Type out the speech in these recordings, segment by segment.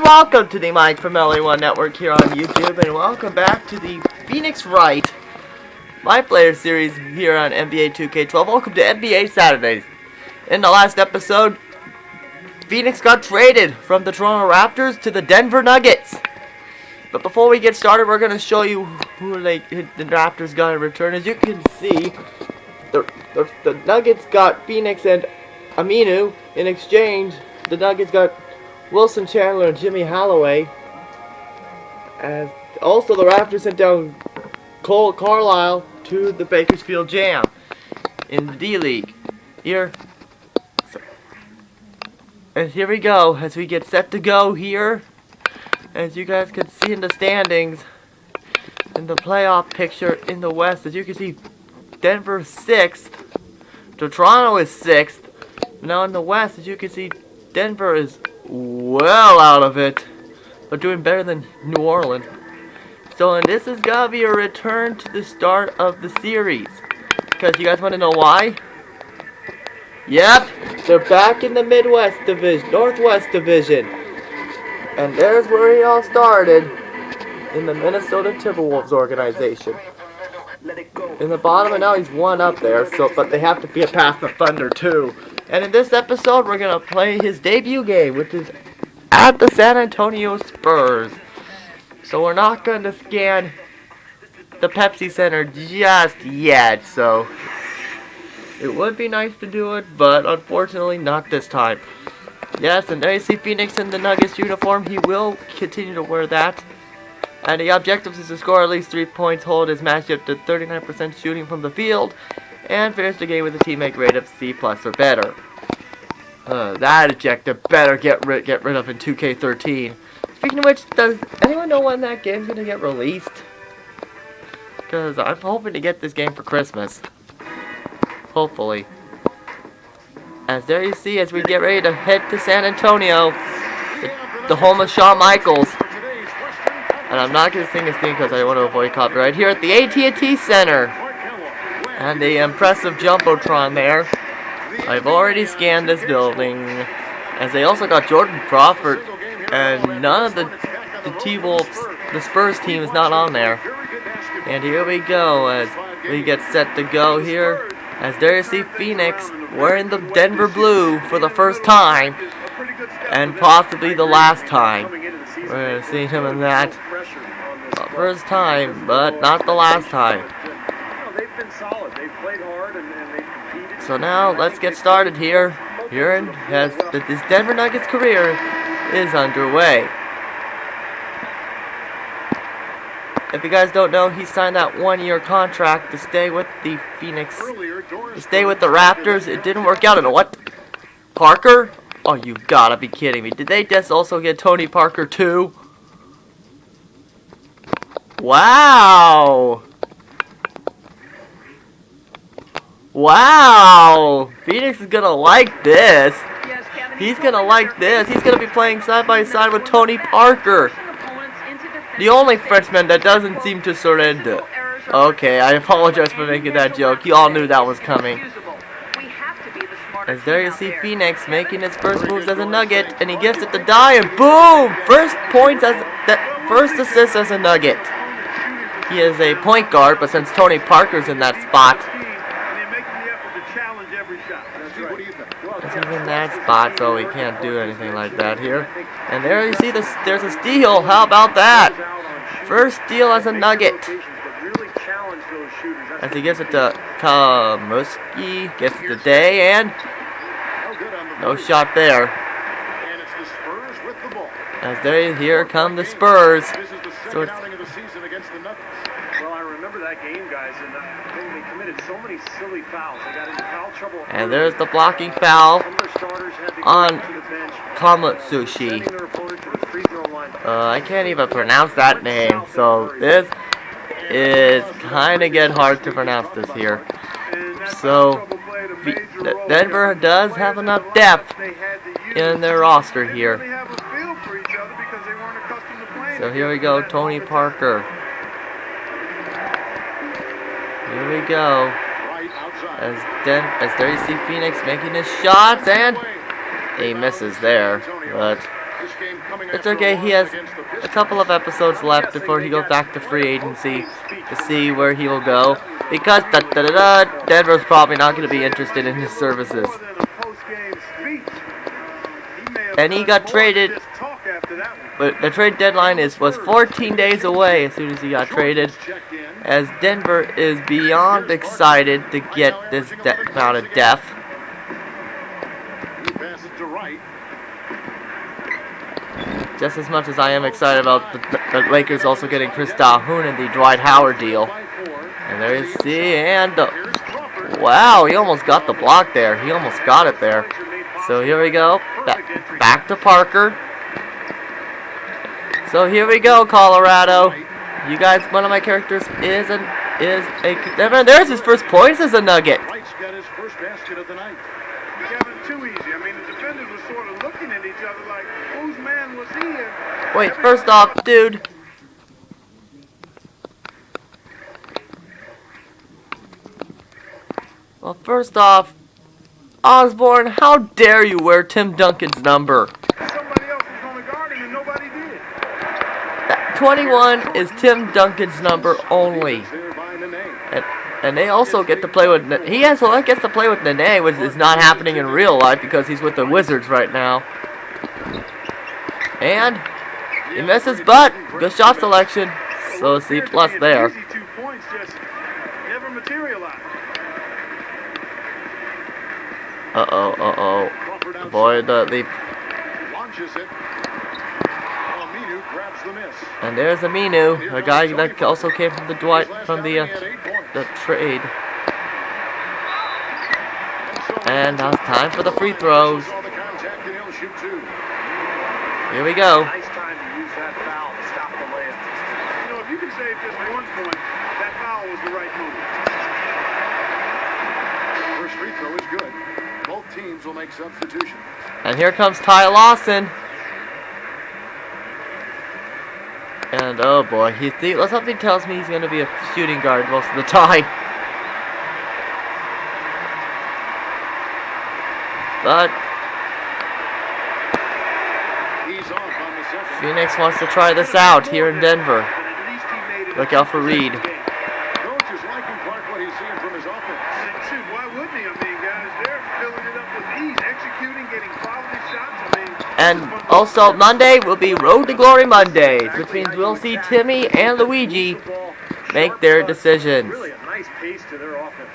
welcome to the Mike from LA1 Network here on YouTube, and welcome back to the Phoenix Wright My Player Series here on NBA 2K12. Welcome to NBA Saturdays. In the last episode, Phoenix got traded from the Toronto Raptors to the Denver Nuggets. But before we get started, we're going to show you who the Raptors got in return. As you can see, the Nuggets got Phoenix and Aminu. In exchange, the Nuggets got Wilson Chandler and Jimmy Holloway. As also the Raptors sent down Cole Carlisle to the Bakersfield Jam in the D-League. Here we go as we get set to go here. As you guys can see in the standings, in the playoff picture in the West, as you can see, Denver 6th, Toronto is 6th. Now in the West, as you can see, Denver is well out of it, but doing better than New Orleans. So this is gonna be a return to the start of the series. Because you guys want to know why? Yep, they're back in the Midwest Division, Northwest Division. And there's where he all started, in the Minnesota Timberwolves organization. In the bottom, and now he's one up there, but they have to be past the Thunder too. And in this episode, we're going to play his debut game, which is at the San Antonio Spurs. So we're not going to scan the Pepsi Center just yet, so it would be nice to do it, but unfortunately not this time. Yes, and there you see Phoenix in the Nuggets uniform. He will continue to wear that. And the objective is to score at least 3 points, hold his matchup to 39% shooting from the field, and finish the game with a teammate grade of C+ or better. That objective better get rid of in 2K13. Speaking of which, does anyone know when that game's gonna get released? Because I'm hoping to get this game for Christmas. Hopefully. As there you see, as we get ready to head to San Antonio, the home of Shawn Michaels. And I'm not gonna sing his theme because I want to avoid copyright. Here at the AT&T Center. And the impressive Jumbotron there. I've already scanned this building. As they also got Jordan Crawford. And none of the T-Wolves, the Spurs team is not on there. And here we go as we get set to go here. As there you see Phoenix wearing the Denver blue for the first time. And possibly the last time. We're going to see him in that. First time, but not the last time. So now let's get started here. As this Denver Nuggets career is underway. If you guys don't know, he signed that 1-year contract to stay with the Phoenix, to stay with the Raptors. It didn't work out. And what? Parker? Oh, you gotta be kidding me. Did they just also get Tony Parker too? Wow! Wow! Phoenix is gonna like this. He's gonna like this. He's gonna be playing side by side with Tony Parker. The only Frenchman that doesn't seem to surrender. Okay, I apologize for making that joke. You all knew that was coming. As there you see Phoenix making his first moves as a Nugget, and he gives it to Dye, and boom! First assist as a Nugget. He is a point guard, but since Tony Parker's in that spot, he's in that spot, so he can't do anything like that here. And there you see there's a steal. How about that? First steal as a Nugget. As he gives it to Kamuski, gets it to Day, and no shot there. As here come the Spurs. So it's, well, I remember that game, guys, and they committed so many silly fouls. They got into foul trouble. And there's the blocking foul on Kamatsushi. I can't even pronounce that name, so this is kind of getting hard to pronounce this here. So Denver does have enough depth in their roster here. So here we go, Tony Parker. Here we go. As there you see Phoenix making his shots, and he misses there. But it's okay. He has a couple of episodes left before he goes back to free agency to see where he will go. Because Denver's probably not going to be interested in his services. And he got traded, but the trade deadline was 14 days away as soon as he got traded. As Denver is beyond excited to get this amount of depth. Just as much as I am excited about the Lakers also getting Chris Calhoun in the Dwight Howard deal. And there's wow, he almost got the block there. He almost got it there. So here we go. Back to Parker. So here we go, Colorado. You guys, one of my characters is a there's his first points as a Nugget. Wright's got his first basket of the night. He got it too easy. I mean, the defenders were sort of looking at each other like, whose man was he in? Wait, first off, dude. Well, first off, Osborne, how dare you wear Tim Duncan's number? Somebody else was going to guard him and nobody did. 21 is Tim Duncan's number only. And they also get to play with... He gets to play with Nene, which is not happening in real life because he's with the Wizards right now. And he misses, but good shot selection. So C+ there. Easy 2 points just never materialized. Uh-oh. Boy, Launches it. Aminu grabs the miss. And there's Aminu, a guy that also came from the trade. And now it's time for the free throws. Here we go. Nice time to use that foul to stop the layup. You know, if you can save just 1 point, that foul was the right move. First free throw is good. Both teams will make substitutions. And here comes Ty Lawson. And oh boy, something tells me he's going to be a shooting guard most of the time. But Phoenix wants to try this out here in Denver. Look out for Reed. Coach is liking Clark what he's seeing from his offense. Shoot, why wouldn't he? I mean, guys, they're filling it up with ease, executing, getting quality shots. I mean, and also Monday will be Road to Glory Mondays, which means we'll see Timmy and Luigi make their decisions. Really a nice pace to their offense.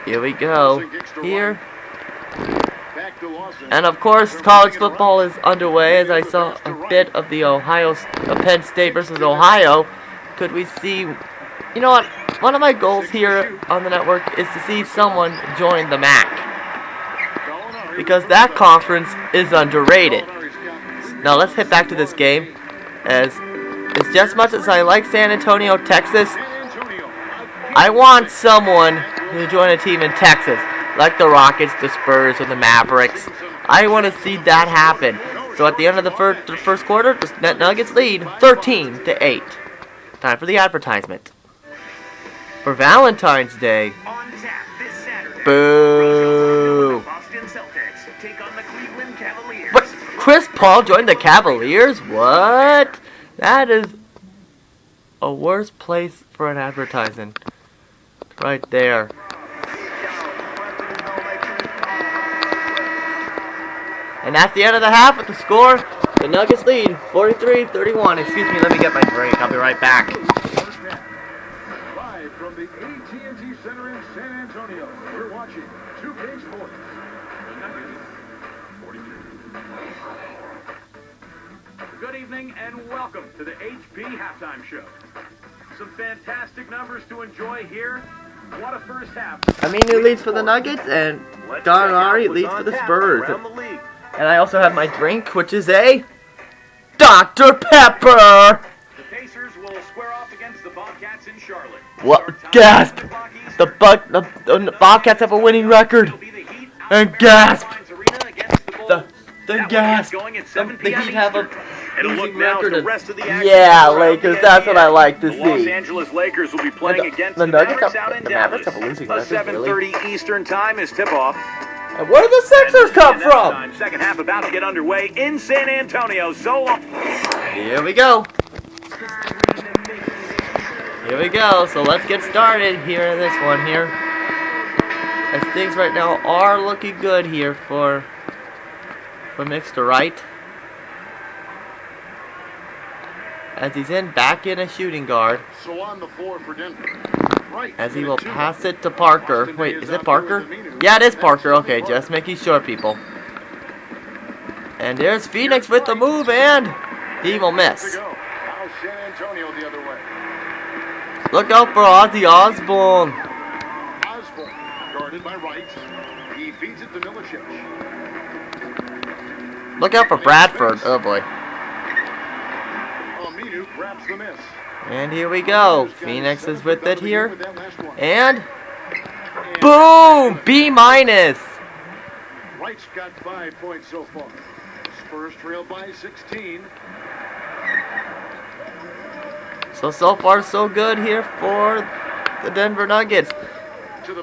Here we go. Here. And of course, college football is underway. As I saw a bit of the Penn State versus Ohio. Could we see? You know what? One of my goals here on the network is to see someone join the MAC, because that conference is underrated. Now let's hit back to this game. As just as much as I like San Antonio, Texas, I want someone to join a team in Texas, like the Rockets, the Spurs, or the Mavericks. I want to see that happen. So at the end of the first quarter, the Nuggets lead 13-8. Time for the advertisement. For Valentine's Day. Boo! But Chris Paul joined the Cavaliers? What? That is a worse place for an advertisement. Right there. And that's the end of the half with the score. The Nuggets lead 43-31. Excuse me, let me get my drink. I'll be right back. Live from the AT&T Center in San Antonio, we're watching 2K Sports. The Nuggets, 43. Good evening and welcome to the HP Halftime Show. Some fantastic numbers to enjoy here. What a first half. Aminu leads for the Nuggets and Gallinari leads for the Spurs. And I also have my drink, which is a Dr. Pepper. The Pacers will square off against the Bobcats in Charlotte. What? Gasp! The Bobcats have a winning record. And gasp! The gasp! The Heat have a losing record. Yeah, Lakers, that's what I like to see. The Los Angeles Lakers will be playing against the Mavericks out in Dallas. Mavericks have a losing record, 7:30 Eastern Time is tip-off. And where did the Sixers come from? Second half about to get underway in San Antonio. So long. Here we go. Here we go. So let's get started here in this one here. As things right now are looking good here for Mr. Wright. As he's back in a shooting guard. So on the floor for Denver. Wright As he will pass it to Parker. Wait, is it Parker? Yeah, it is Parker. Okay, just making sure, people. And there's Phoenix with the move, and he will miss. Now San Antonio the other way. Look out for Ozzy Osbourne. Osborne guarded by Wright. He feeds it to Milicic. Look out for Bradford. Oh boy. Aminu grabs the miss. And here we go. Phoenix is with it here. And boom! B-. Wright's got 5 points so far. Spurs trail by 16. So far so good here for the Denver Nuggets.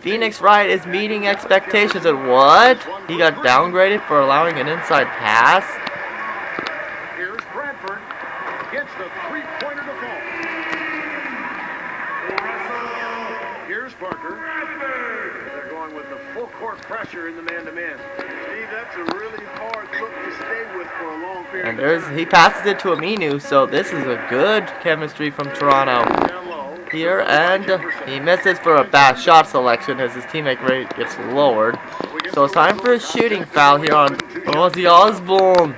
Phoenix Wright is meeting expectations. And what? He got downgraded for allowing an inside pass? Here's Bradford. Gets the three-pointer to fall. Here's Parker. They're going with the full court pressure in the man-to-man. Steve, that's a really hard look to stay with for a long period. And he passes it to Aminu, so this is a good chemistry from Toronto here, and he misses for a bad shot selection as his teammate rate gets lowered. So it's time for a shooting foul here on Ozzy Osbourne.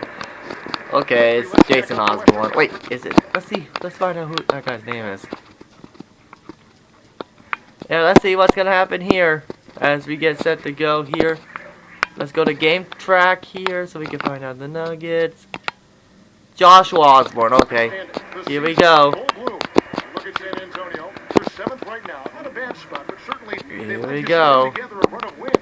Okay, it's Jason Osbourne. Wait, is it? Let's see. Let's find out who that guy's name is. Yeah, let's see what's gonna happen here as we get set to go here. Let's go to game track here so we can find out the Nuggets. Joshua Osbourne. Okay, here we go. Look at San Antonio. They're seventh right now. Not a bad spot, but certainly here we go. Together a run of wins.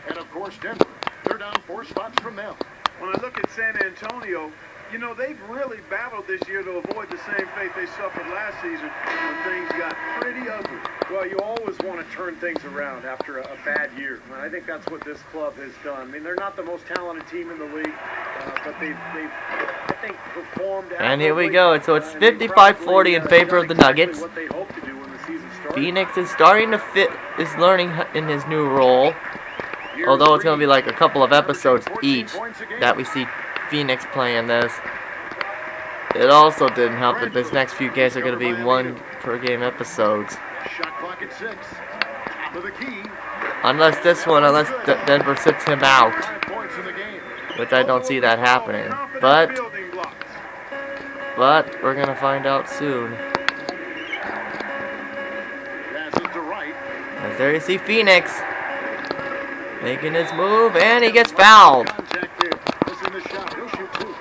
And of course Denver. They're down 4 spots from them. When I look at San Antonio, you know, they've really battled this year to avoid the same fate they suffered last season when things got pretty ugly. Well, you always want to turn things around after a bad year. And I think that's what this club has done. I mean, they're not the most talented team in the league, but they've I think, performed. And here we go. So it's 55-40 in favor of the Nuggets. What they hope to do when the season starts. Phoenix is starting to is learning in his new role. Although it's going to be like a couple of episodes each that we see Phoenix playing this. It also didn't help that this next few games are going to be 1 per game episodes. Shot clock at 6. Top of the key. Unless Denver sits him out. 5 points in the game. Which I don't see that happening. But we're going to find out soon. Passes to Wright. As there you see Phoenix making his move, and he gets fouled. Contact there. Missing the shot. He'll shoot 2.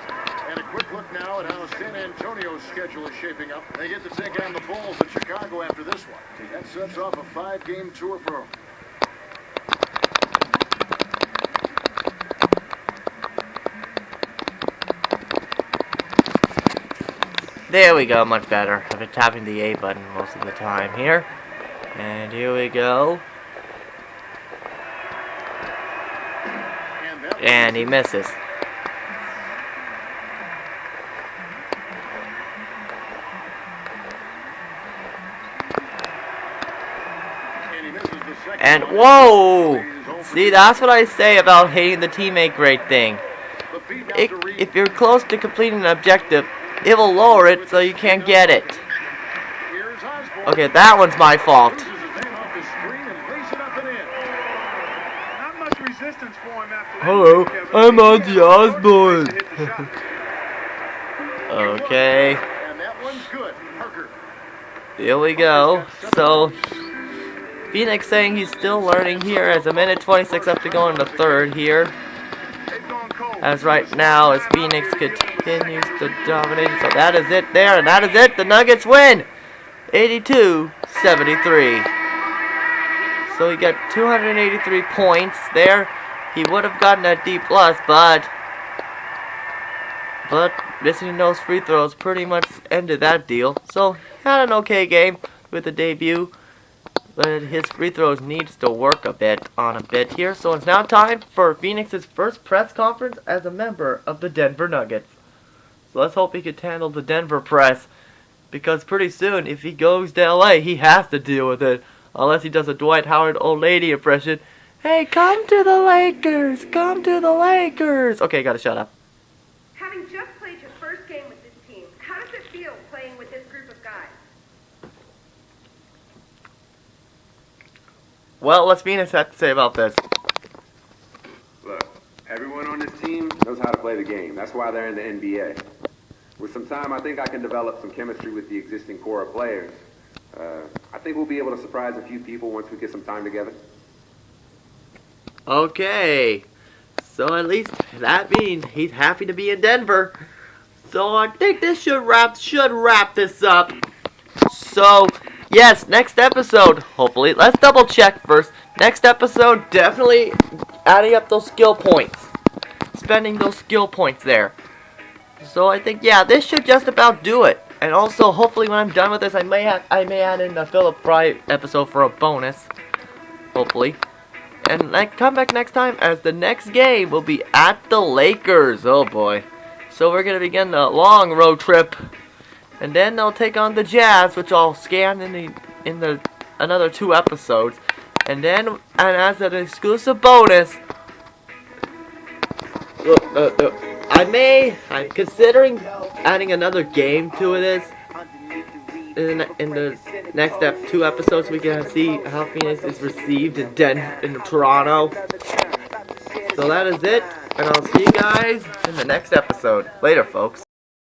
And a quick look now at how San Antonio's schedule is shaping up. They get to take on the Bulls in Chicago after this one. That sets off a 5-game tour for them. There we go, much better. I've been tapping the A button most of the time here. And here we go. And he misses. And whoa! See, that's what I say about hating the teammate grade thing. If you're close to completing an objective, it will lower it so you can't get it. Okay, that one's my fault. Not much resistance for him after that. Hello, I'm Ozzy Osbourne. Okay. And that one's good. Parker. Here we go. So, Phoenix saying he's still learning here as a minute 26 up to go in the third here. As right now, as Phoenix continues to dominate. So that is it there, and that is it. The Nuggets win 82-73. So he got 283 points there. He would have gotten a D+, but missing those free throws pretty much ended that deal. So he had an okay game with the debut. but his free throws needs to work a bit here. So it's now time for Phoenix's first press conference as a member of the Denver Nuggets. So let's hope he can handle the Denver press, because pretty soon, if he goes to LA, he has to deal with it. Unless he does a Dwight Howard old lady impression. Hey, come to the Lakers! Come to the Lakers! Okay, gotta shut up. Having just played your first game with this team, how does it feel playing with this group of guys? Well, what's Venus have to say about this? Look, everyone on this team knows how to play the game. That's why they're in the NBA. With some time, I think I can develop some chemistry with the existing core of players. I think we'll be able to surprise a few people once we get some time together. Okay. So at least that means he's happy to be in Denver. So I think this should wrap this up. So, yes, next episode, hopefully, let's double check first. Next episode, definitely adding up those skill points. Spending those skill points there. So I think, yeah, this should just about do it. And also, hopefully when I'm done with this, I may add in the Philip Fry episode for a bonus. Hopefully. And come back next time, as the next game will be at the Lakers. Oh boy. So we're going to begin the long road trip. And then they'll take on the Jazz, which I'll scan in the another 2 episodes. And then, and as an exclusive bonus, I'm considering adding another game to this in the next 2 episodes. We can see how Phoenix is received in Toronto. So that is it, and I'll see you guys in the next episode. Later, folks.